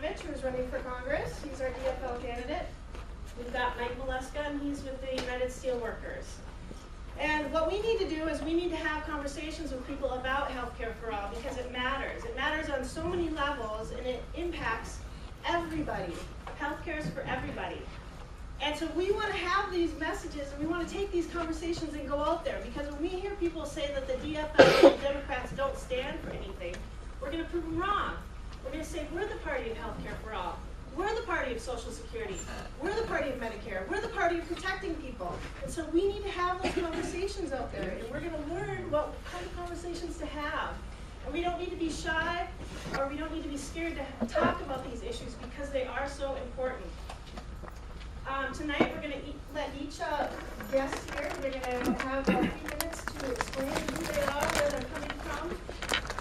Radinovich, who's running for Congress. He's our DFL candidate. We've got Mike Molesca, and he's with the United Steelworkers. And what we need to do is we need to have conversations with people about healthcare for all, because it matters. It matters on so many levels, and it impacts everybody. Healthcare is for everybody. And so we want to have these messages, and we want to take these conversations and go out there, because when we hear people say that the DFL and the Democrats don't stand for anything, we're going to prove them wrong. We're going to say we're the party of healthcare for all. We're the party of Social Security. We're the party of Medicare. We're the party of protecting people. And so we need to have those conversations out there, and we're going to learn what kind of conversations to have. And we don't need to be shy, or we don't need to be scared to talk about these issues, because they are so important. Tonight we're going to let each guest here, we're going to have a few minutes to explain who they are, where they're coming from,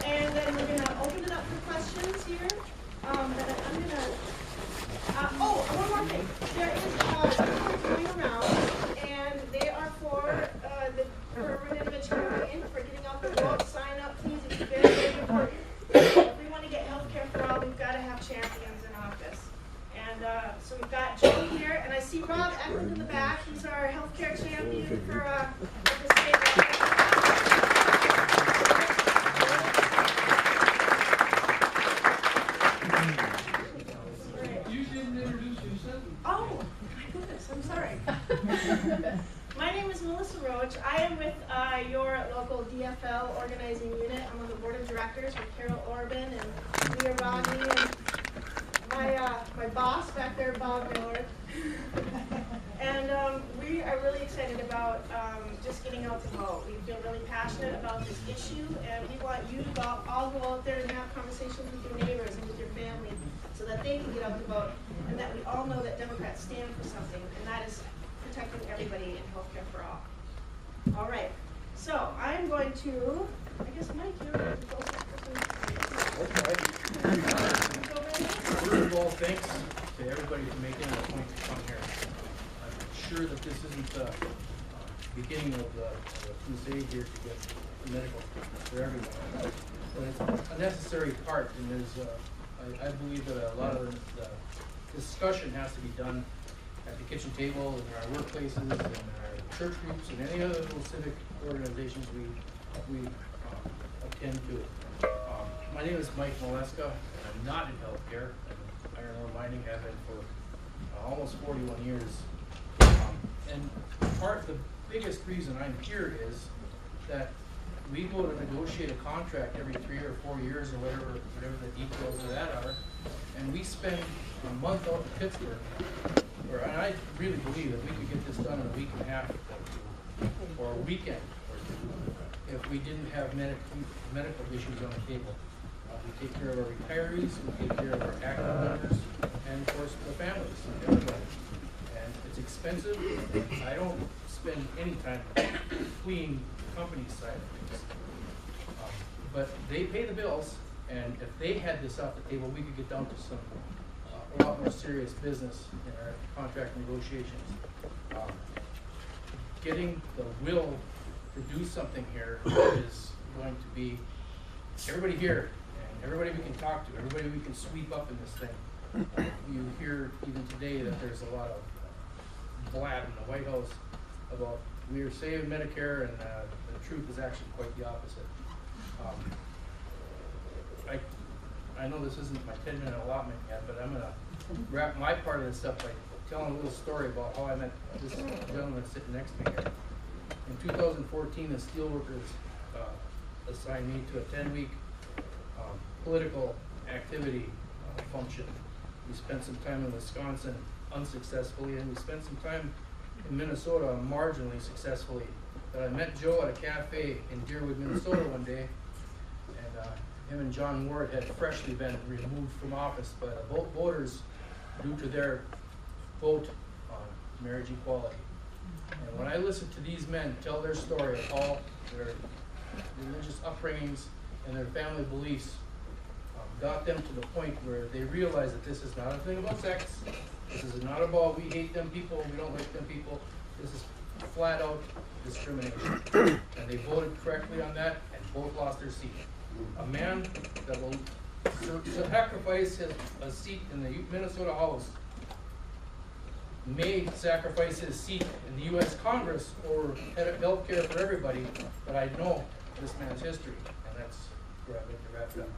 and then we're going to open it up for questions here. But I'm going to, one more thing. There is people going around, and they are for the Radinovich campaign, for getting out the vote. Sign up, please. It's very, very important. If we want to get health care for all, we've got to have champions in office. And so we've got Joe here, and I see Rob Eklund in the back. He's our healthcare champion for the state. You didn't introduce yourself. Oh, my goodness, I'm sorry. My name is Melissa Roach. I am with your local DFL organizing unit. I'm on the board of directors with Carol Orban and Leah Rodney and my boss back there, Bob Miller. And we are really excited about just getting out to vote. We feel really passionate about this issue, and we want you to all go out there and have conversations with your neighbors and with your family, so that they can get out to vote, and that we all know that Democrats stand for something, and that is protecting everybody in healthcare for all. All right, so I'm going to, I guess, Mike, you're going to go First of all, thanks to everybody for making it a point to come here. I'm sure that this isn't the beginning of the crusade here to get medical for everyone, but it's a necessary part, and there's I believe that a lot of the discussion has to be done at the kitchen table, in our workplaces, in our church groups, and any other little civic organizations we attend to. My name is Mike Molesca, and I'm not in healthcare. I'm in iron ore mining, have been for almost 41 years. And the biggest reason I'm here is that we go to negotiate a contract every 3 or 4 years, or whatever the details of that are, and we spend a month out in Pittsburgh, and I really believe that we could get this done in a week and a half or a weekend or two if we didn't have medical issues on the table. We take care of our retirees, we take care of our active members, and of course the families, everybody. And it's expensive. I don't spend any time fleeing the company's side of things. But they pay the bills, and if they had this off the table, we could get down to some a lot more serious business in our contract negotiations. Getting the will to do something here is going to be everybody here, and everybody we can talk to, everybody we can sweep up in this thing. You hear even today that there's a lot of blab in the White House about we are saving Medicare, and the truth is actually quite the opposite. I know this isn't my 10-minute allotment yet, but I'm going to wrap my part of this up by telling a little story about how I met this gentleman sitting next to me here. In 2014, the Steelworkers assigned me to a 10-week political activity function. We spent some time in Wisconsin unsuccessfully, and we spent some time in Minnesota marginally successfully. But I met Joe at a cafe in Deerwood, Minnesota one day, and him and John Ward had freshly been removed from office by the voters due to their vote on marriage equality. And when I listened to these men tell their story of all their religious upbringings and their family beliefs, got them to the point where they realized that this is not a thing about sex. This is not about we hate them people, we don't like them people. This is flat out discrimination. And they voted correctly on that, and both lost their seat. A man that will sacrifice a seat in the Minnesota House may sacrifice his seat in the U.S. Congress for health care for everybody, but I know this man's history, and that's where I'd like to wrap it up.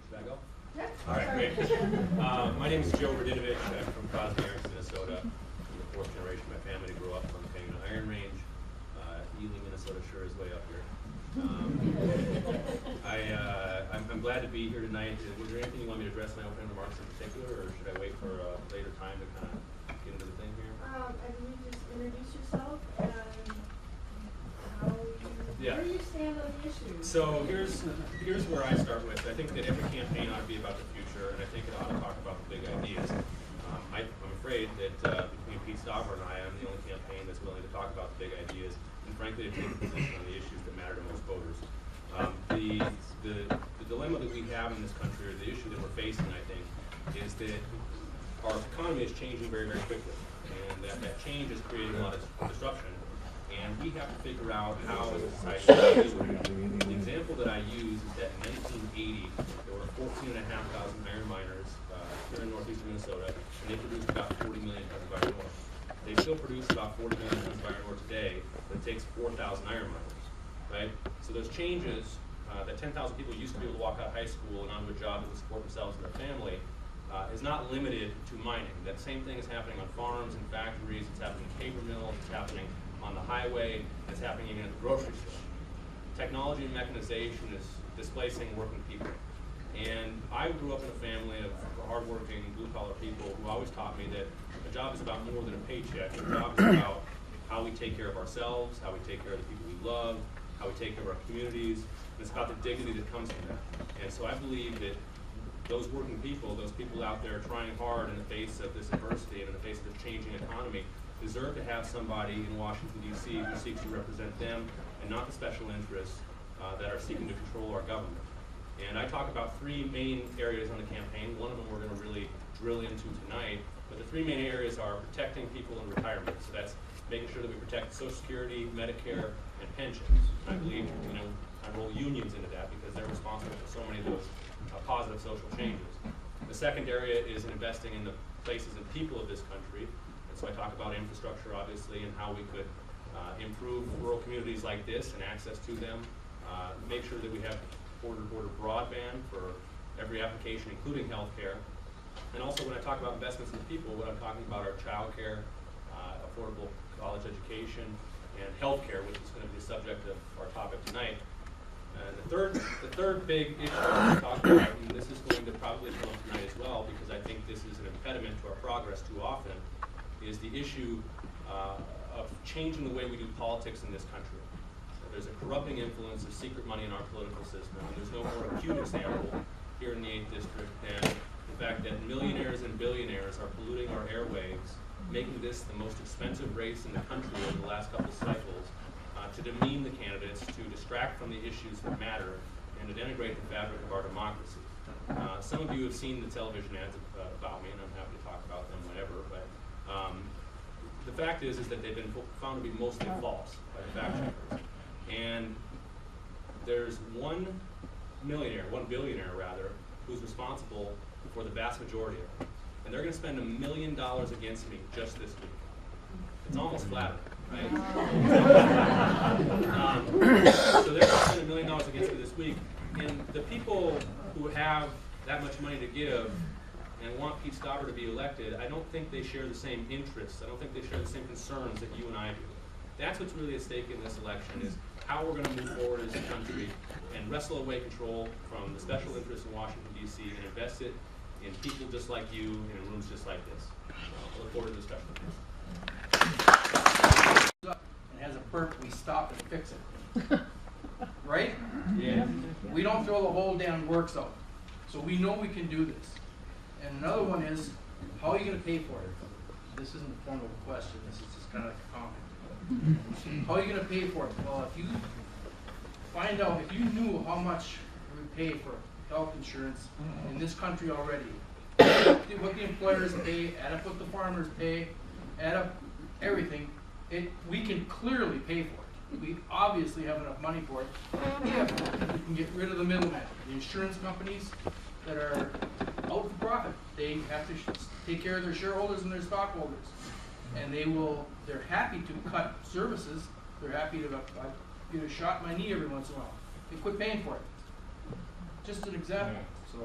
Should I go? Yeah. All right, great. My name is Radinovich. I'm from Crosby, Minnesota. I'm the fourth generation of my family to grow up on the Penguin Iron Range. Ely, Minnesota sure is way up here. I'm glad to be here tonight. Was there anything you want me to address in my opening remarks in particular, or should I wait for a later time to kind of get into the thing here? I believe you just introduce yourself and how where you stand on the issue. So here's where I start with. I think that every campaign ought to be about the future, and I think it ought to talk about the big ideas. I'm afraid that between Pete Stauber and I'm the only campaign that's willing to talk about the big ideas, and frankly to take a position on the issues that matter to most voters. The dilemma that we have in this country, or the issue that we're facing, I think, is that our economy is changing very, very quickly, and that change is creating a lot of disruption, and we have to figure out how as a society to deal with it. The example that I use is that in 1980, there were 14,500 iron miners here in northeastern Minnesota, and they produced about 40 million tons of iron ore. They still produce about 40 million tons of iron ore today, but it takes 4,000 iron miners, right? So those changes, that 10,000 people used to be able to walk out of high school and onto a job that would support themselves and their family, is not limited to mining. That same thing is happening on farms and factories, it's happening in paper mills, it's happening on the highway, it's happening even at the grocery store. Technology and mechanization is displacing working people. And I grew up in a family of hardworking, blue-collar people who always taught me that a job is about more than a paycheck. A job is about how we take care of ourselves, how we take care of the people we love, how we take care of our communities, and it's about the dignity that comes from that. And so I believe that those working people, those people out there trying hard in the face of this adversity and in the face of this changing economy, deserve to have somebody in Washington, D.C. who seeks to represent them and not the special interests that are seeking to control our government. And I talk about three main areas on the campaign. One of them we're going to really drill into tonight. But the three main areas are protecting people in retirement. So that's making sure that we protect Social Security, Medicare, and pensions. I believe, I roll unions into that because they're responsible for so many of those positive social changes. The second area is investing in the places and people of this country. And so I talk about infrastructure, obviously, and how we could improve rural communities like this and access to them. Make sure that we have border-to-border broadband for every application, including healthcare. And also when I talk about investments in people, what I'm talking about are childcare, affordable college education, and healthcare, which is going to be the subject of our topic tonight. And the third big issue I'm talking about, and this is going to probably come up tonight as well, because I think this is an impediment to our progress too often, is the issue of changing the way we do politics in this country. There's a corrupting influence of secret money in our political system, and there's no more acute example here in the 8th District than the fact that millionaires and billionaires are polluting our airwaves, making this the most expensive race in the country over the last couple of cycles, to demean the candidates, to distract from the issues that matter, and to denigrate the fabric of our democracy. Some of you have seen the television ads about me, and I'm happy to talk about them whenever, but the fact is that they've been found to be mostly false by the fact checkers. And there's one billionaire rather, who's responsible for the vast majority of them. And they're going to spend $1 million against me just this week. It's almost flattering, right? So they're going to spend $1 million against me this week. And the people who have that much money to give and want Pete Stauber to be elected, I don't think they share the same interests. I don't think they share the same concerns that you and I do. That's what's really at stake in this election, is how we're going to move forward as a country and wrestle away control from the special interests in Washington, D.C. and invest it in people just like you and in rooms just like this. I look forward to the discussion. And has a burp, we stop and fix it. Right? Yeah. We don't throw the whole damn works out. So we know we can do this. And another one is, how are you going to pay for it? This isn't the form of a question, this is just kind of like a comment. How are you going to pay for it? Well, if you find out, if you knew how much we pay for health insurance in this country already, what the employers pay, add up what the farmers pay, add up everything, we can clearly pay for it. We obviously have enough money for it. If we can get rid of the middleman, the insurance companies that are out for profit. They have to take care of their shareholders and their stockholders. And they're happy to cut services. They're happy to get a shot in my knee every once in a while. They quit paying for it. Just an example. So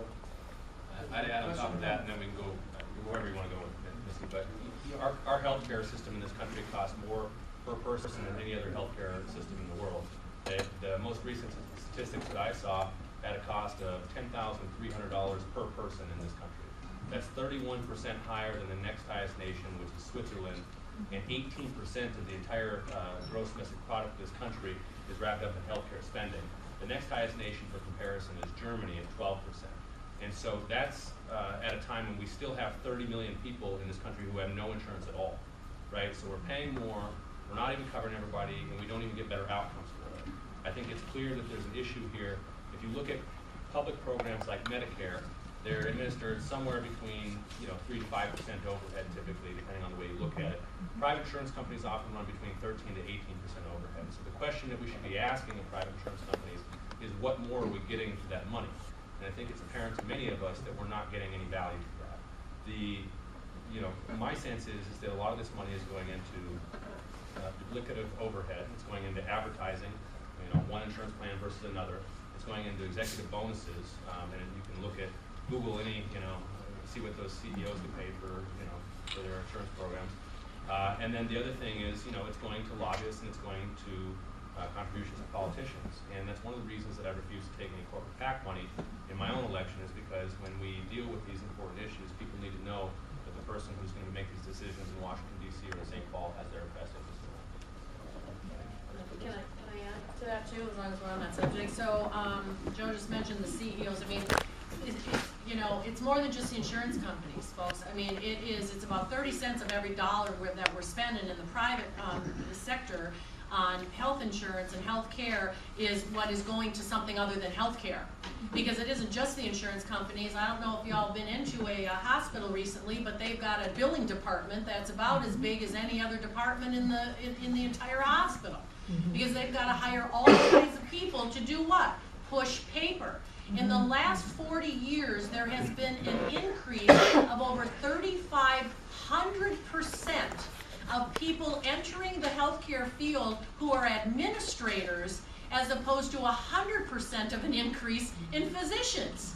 I'd add on top of that, and then we can go wherever you want to go with it, Missy. But our healthcare system in this country costs more per person than any other healthcare system in the world. The most recent statistics that I saw had a cost of $10,300 per person in this country. That's 31% higher than the next highest nation, which is Switzerland, and 18% of the entire gross domestic product of this country is wrapped up in healthcare spending. The next highest nation for comparison is Germany at 12%. And so that's at a time when we still have 30 million people in this country who have no insurance at all, right? So we're paying more, we're not even covering everybody, and we don't even get better outcomes for it. I think it's clear that there's an issue here. If you look at public programs like Medicare, they're administered somewhere between 3 to 5% overhead typically, depending on the way you look at it. Private insurance companies often run between 13 to 18% overhead. So the question that we should be asking of private insurance companies is what more are we getting for that money? And I think it's apparent to many of us that we're not getting any value for that. My sense is that a lot of this money is going into duplicative overhead. It's going into advertising, one insurance plan versus another. It's going into executive bonuses, and you can look at Google see what those CEOs get paid for their insurance programs. And then the other thing is, it's going to lobbyists and it's going to contributions to politicians. And that's one of the reasons that I refuse to take any corporate PAC money in my own election, is because when we deal with these important issues, people need to know that the person who's going to make these decisions in Washington, D.C. or in St. Paul has their best interest in mind. Can I add to that too, as long as we're on that subject? So Joe just mentioned the CEOs. I mean, it's more than just the insurance companies, folks. I mean, it's about 30 cents of every dollar that we're spending in the private sector on health insurance and health care is what is going to something other than health care. Because it isn't just the insurance companies. I don't know if y'all been into a hospital recently, but they've got a billing department that's about as big as any other department in the entire hospital. Because they've got to hire all kinds of people to do what? Push paper. In the last 40 years, there has been an increase of over 3,500% of people entering the healthcare field who are administrators, as opposed to 100% of an increase in physicians.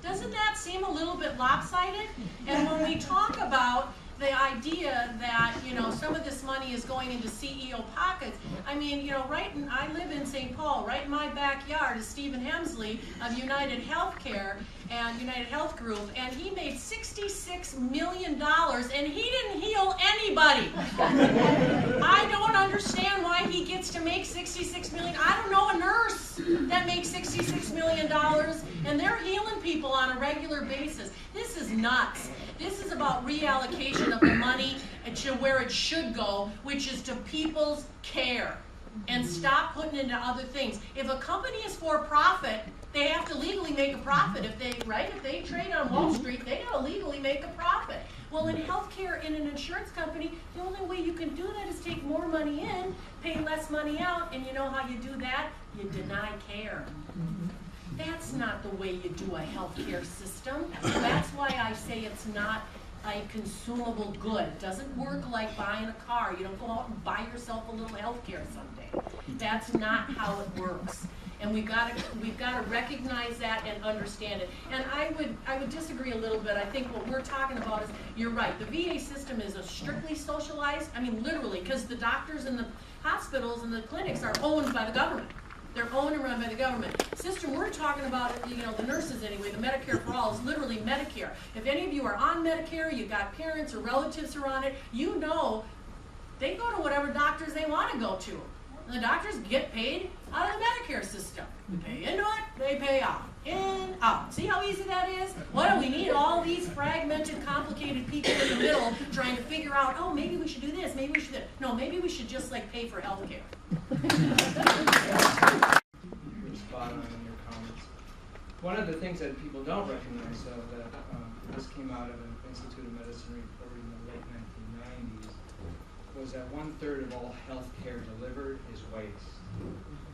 Doesn't that seem a little bit lopsided? And when we talk about the idea that, some of this money is going into CEO pockets. I mean, I live in St. Paul. Right in my backyard is Stephen Hemsley of United Healthcare and United Health Group, and he made $66 million, and he didn't heal anybody. I don't understand why he gets to make $66 million. I don't know a nurse that makes $66 million, and they're healing people on a regular basis. This is nuts. This is about reallocation of the money to where it should go, which is to people's care. And stop putting it into other things. If a company is for profit, they have to legally make a profit. If they trade on Wall Street, they gotta legally make a profit. Well, in healthcare, in an insurance company, the only way you can do that is take more money in, pay less money out, and you know how you do that? You deny care. That's not the way you do a healthcare system. That's why I say it's not a consumable good. It doesn't work like buying a car. You don't go out and buy yourself a little healthcare someday. That's not how it works. And we've got to recognize that and understand it. And I would disagree a little bit. I think what we're talking about is, you're right, the VA system is a strictly socialized, I mean literally, because the doctors and the hospitals and the clinics are owned by the government. They're owned and run by the government. Sister, we're talking about, the nurses anyway, the Medicare for All is literally Medicare. If any of you are on Medicare, you've got parents or relatives who are on it, they go to whatever doctors they want to go to. And the doctors get paid out of the Medicare system. We pay into it, they pay out. In, out. See how easy that is? What do we need all these fragmented, complicated people in the middle trying to figure out, oh, maybe we should do this, maybe we should do that. No, maybe we should just pay for health care. You're spot on in your comments. One of the things that people don't recognize, though, that this came out of an Institute of Medicine report in the late 1990s, was that 1/3 of all health care delivered is waste.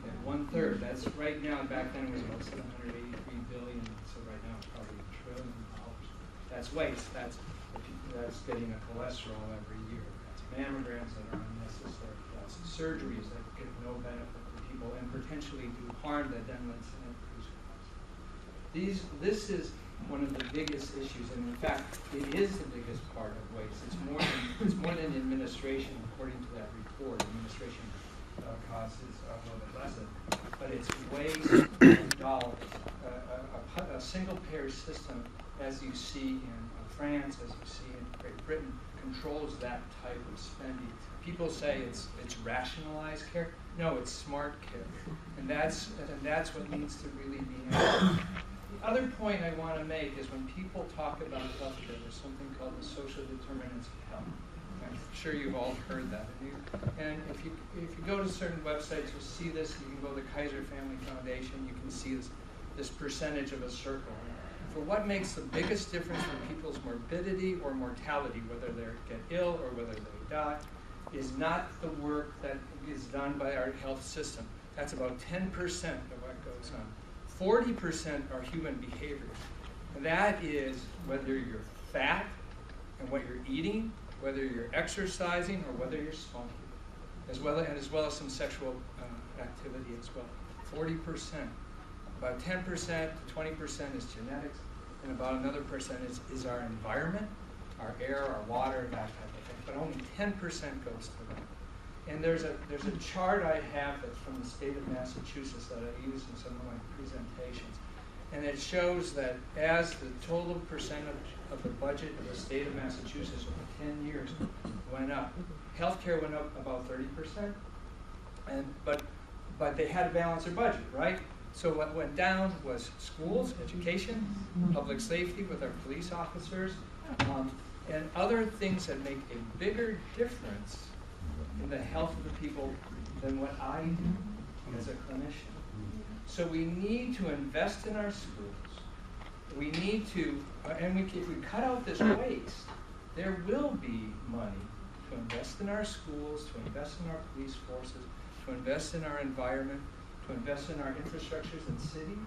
And 1/3, that's right now, back then it was about 783 billion, so right now it's probably $1 trillion. That's waste, that's getting a cholesterol every year. That's mammograms that are unnecessary, that's surgeries that give no benefit to people and potentially do harm that then lets in increase costs. This is one of the biggest issues, and in fact, it is the biggest part of waste. It's more than administration, according to that report. Administration costs is a little bit less than, but it's waste in dollars. A single-payer system, as you see in France, as you see in Great Britain, controls that type of spending. People say it's rationalized care. No, it's smart care, and that's what needs to really be handled. The other point I want to make is when people talk about healthcare, there's something called the social determinants of health. I'm sure you've all heard that. And if you go to certain websites, you'll see this. You can go to the Kaiser Family Foundation. You can see this percentage of a circle. For what makes the biggest difference for people's morbidity or mortality, whether they get ill or whether they die, is not the work that is done by our health system. That's about 10% of what goes on. 40% are human behaviors. And that is whether you're fat and what you're eating, whether you're exercising, or whether you're smoking, as well as some sexual activity as well. 40%. About 10% to 20% is genetics, and about another percent is our environment, our air, our water, that type of thing. But only 10% goes to that. And there's a chart I have that's from the state of Massachusetts that I use in some of my presentations. And it shows that as the total percentage of the budget of the state of Massachusetts over 10 years went up, healthcare went up about 30%, but they had to balance their budget, right? So what went down was schools, education, public safety with our police officers, and other things that make a bigger difference in the health of the people than what I do as a clinician. So we need to invest in our schools. We need to, and if we cut out this waste, there will be money to invest in our schools, to invest in our police forces, to invest in our environment, to invest in our infrastructures in cities,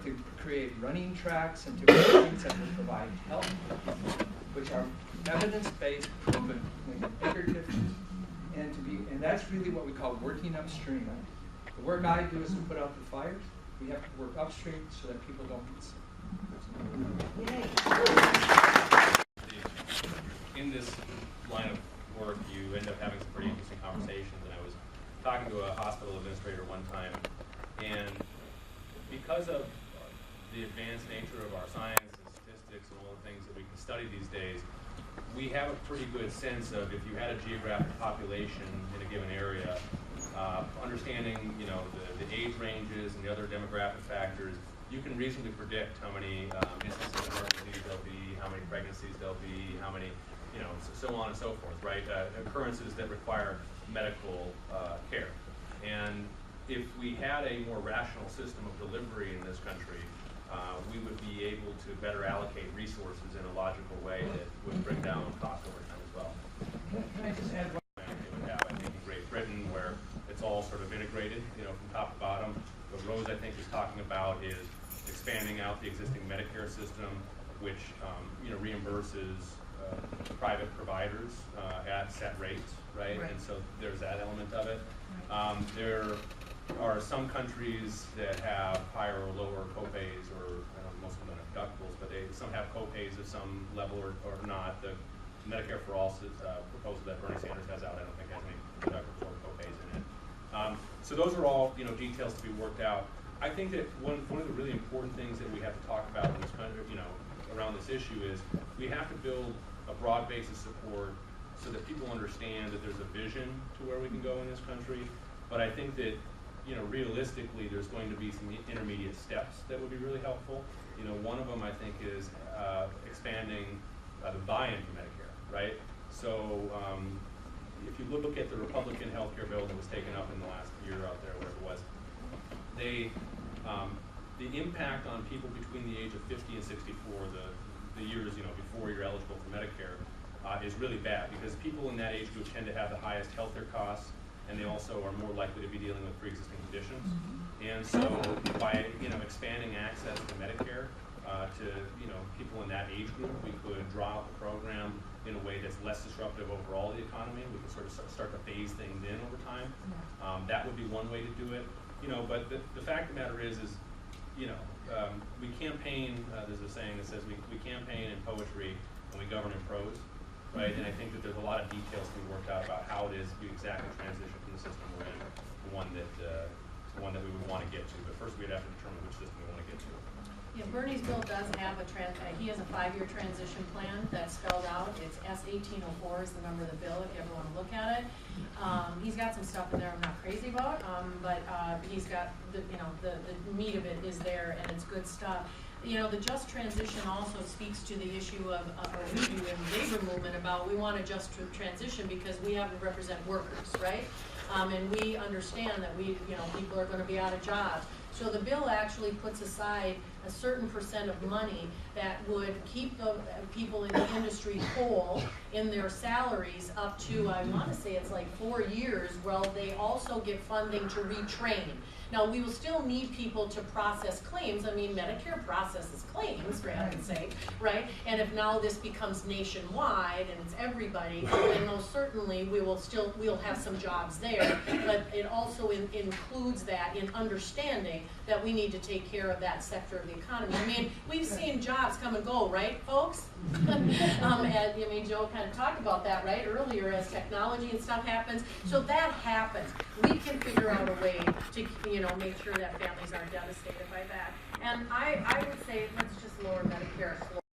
to create running tracks, and to create things that will provide health, which are evidence-based, proven, make a bigger difference. And that's really what we call working upstream. The work I do is to put out the fires. We have to work upstream so that people don't get sick. In this line of work, you end up having some pretty interesting conversations. And I was talking to a hospital administrator one time, and because of the advanced nature of our science and statistics and all the things that we can study these days, we have a pretty good sense of if you had a geographic population in a given area, understanding the age ranges and the other demographic factors, you can reasonably predict how many instances of heart disease there'll be, how many pregnancies there'll be, how many, so on and so forth, right? Occurrences that require medical care. And if we had a more rational system of delivery in this country, we would be able to better allocate resources in a logical way that would bring down costs over time as well. Can I just add one? They would have, I think, in Great Britain, where it's all sort of integrated, from top to bottom. What Rose, I think, is talking about is expanding out the existing Medicare system, which reimburses private providers at set rates, right? And so there's that element of it. There are some countries that have higher or lower copays, or most of them don't have deductibles, but some have copays at some level or not. The Medicare for All proposal that Bernie Sanders has out, I don't think has any deductibles or copays in it. So those are all details to be worked out. I think that one of the really important things that we have to talk about in this country, around this issue is we have to build a broad base of support so that people understand that there's a vision to where we can go in this country. But I think that realistically, there's going to be some intermediate steps that would be really helpful. One of them I think is expanding the buy-in for Medicare, right? So if you look at the Republican healthcare bill that was taken up in the last year out there, whatever it was, the impact on people between the age of 50 and 64, the years before you're eligible for Medicare, is really bad, because people in that age group tend to have the highest healthcare costs, and they also are more likely to be dealing with pre-existing conditions. And so by expanding access to Medicare to people in that age group, we could draw out the program in a way that's less disruptive overall the economy. We could sort of start to phase things in over time. That would be one way to do it. But the fact of the matter is we campaign. There's a saying that says we campaign in poetry and we govern in prose, right? And I think that there's a lot of details to be worked out about how it is we exactly transition from the system we're in to one that we would want to get to. But first, we'd have to determine which system we want to get to. Yeah, Bernie's bill does have he has a 5-year transition plan that's spelled out. It's S1804 is the number of the bill if you ever want to look at it. He's got some stuff in there I'm not crazy about, but he's got the meat of it is there, and it's good stuff. The just transition also speaks to the issue of we do in the labor movement about we want a just transition because we have to represent workers, right? And we understand that people are going to be out of jobs. So the bill actually puts aside a certain % of money that would keep the people in the industry whole in their salaries up to, I want to say it's like 4 years, while they also get funding to retrain. Now, we will still need people to process claims. I mean, Medicare processes claims, for heaven's sake, right? And if now this becomes nationwide and it's everybody, then most certainly we'll have some jobs there. But it also includes that in understanding that we need to take care of that sector of the economy. I mean, we've seen jobs come and go, right, folks? Joe kind of talked about that, right, earlier as technology and stuff happens. So that happens. We can figure out a way to, make sure that families aren't devastated by that. And I would say let's just lower Medicare slowly.